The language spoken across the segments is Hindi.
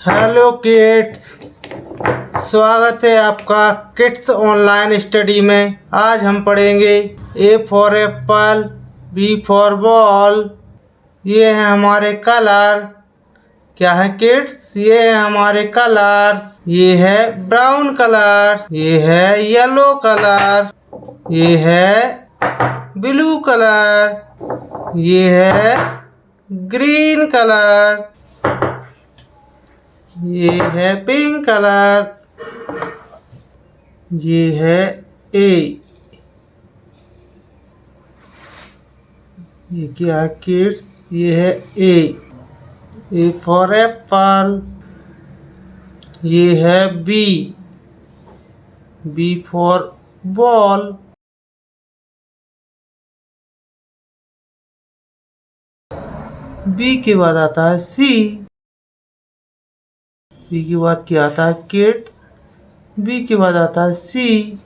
Hello kids. स्वागत है आपका किड्स ऑनलाइन स्टडी में। आज हम पढ़ेंगे A for apple, B for ball. ये है हमारे कलर। क्या है किड्स? ये है हमारे कलर। ये है ब्राउन कलर, ये है येलो कलर, ये है ब्लू कलर, ये है ग्रीन कलर, ये है पिंक कलर, ये है ए। ये क्या है किड्स? ये है ए फॉर एप्पल। ये है बी फॉर बॉल। बी के बाद आता है सी। बी के बाद क्या आता है किड्स? बी के बाद आता है सी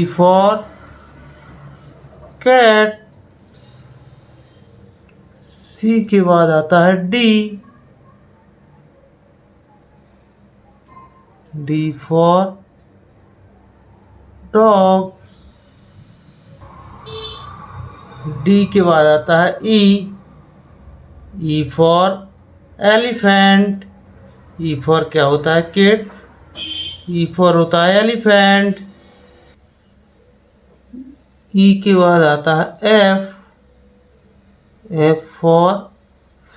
फॉर कैट। सी के बाद आता है डी फॉर डॉग। डी के बाद आता है E for elephant. E for क्या होता है किड्स? ई फॉर होता है एलिफेंट। ई के बाद आता है F for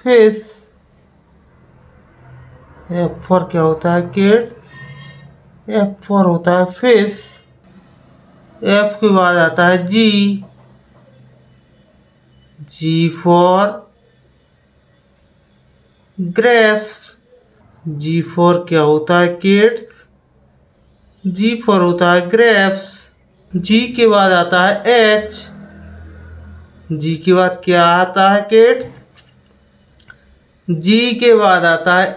fish. F for क्या होता है किड्स? एफ फॉर होता है फिश। एफ के बाद आता है जी फॉर ग्रेप्स। जी फॉर क्या होता है किड्स? जी फॉर होता है ग्रेप्स। जी के बाद आता है एच। जी के बाद क्या आता है किड्स? जी के बाद आता है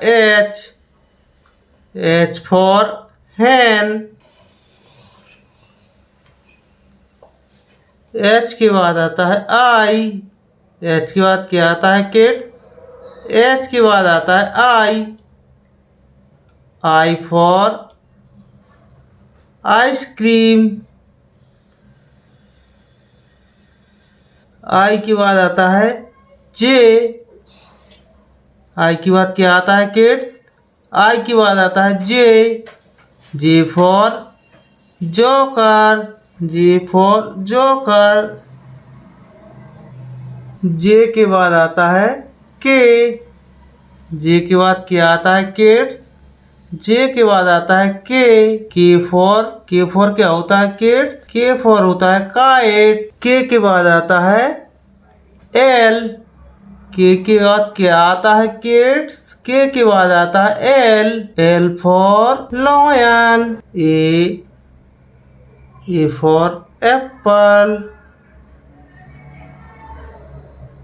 एच फॉर हैन। एच के बाद आता है आई। एच के बाद क्या आता है किड्स? एच के बाद आता है आई फॉर आइसक्रीम। आई के बाद आता है जे। आई के बाद क्या आता है किड्स? आई के बाद आता है J for joker. J for joker. J के बाद आता है के। जे के बाद क्या आता है किड्स? जे के बाद आता है के फॉर क्या होता है किड्स? के फॉर होता है काइट। के बाद आता है एल। के बाद क्या आता है किड्स? के बाद आता है L for lion. A for apple.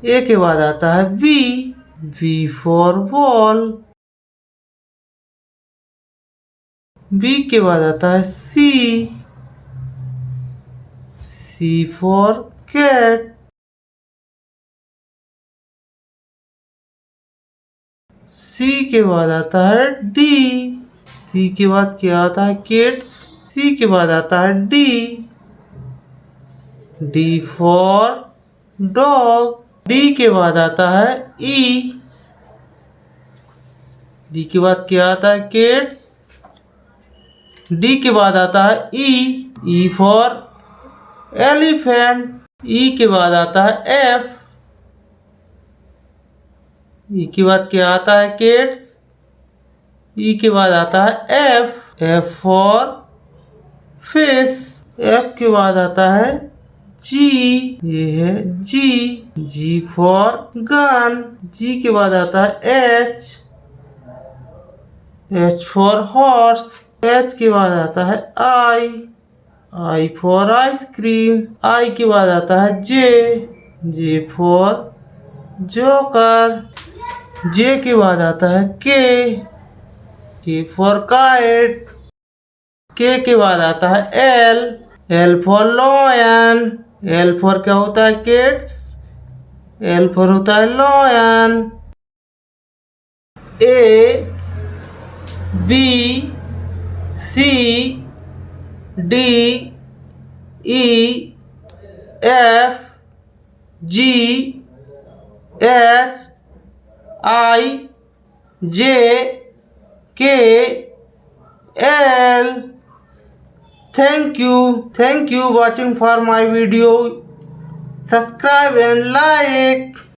A के बाद आता है बी फॉर बॉल। बी के बाद आता है सी फॉर कैट। सी के बाद आता है सी के बाद क्या आता है किड्स? सी के बाद आता है डी फॉर डॉग। डी के बाद आता है ई। डी के बाद क्या आता है किड्स? डी के बाद आता है ई फॉर एलिफेंट। ई के बाद आता है एफ। ई के बाद क्या आता है किड्स? ई के बाद आता है एफ फॉर फिश। एफ के बाद आता है जी। ये है जी फॉर गन। जी के बाद आता है एच फॉर हॉर्स। एच के बाद आता है आई फॉर आइसक्रीम। आई के बाद आता है जे फॉर जोकर। जे के बाद आता है के फॉर काइट। के बाद आता है L for lion. L for क्या होता है किड्स? एल फॉर होता है lion. A B C D E F G H I J K L. Thank you watching for my video. Subscribe and like.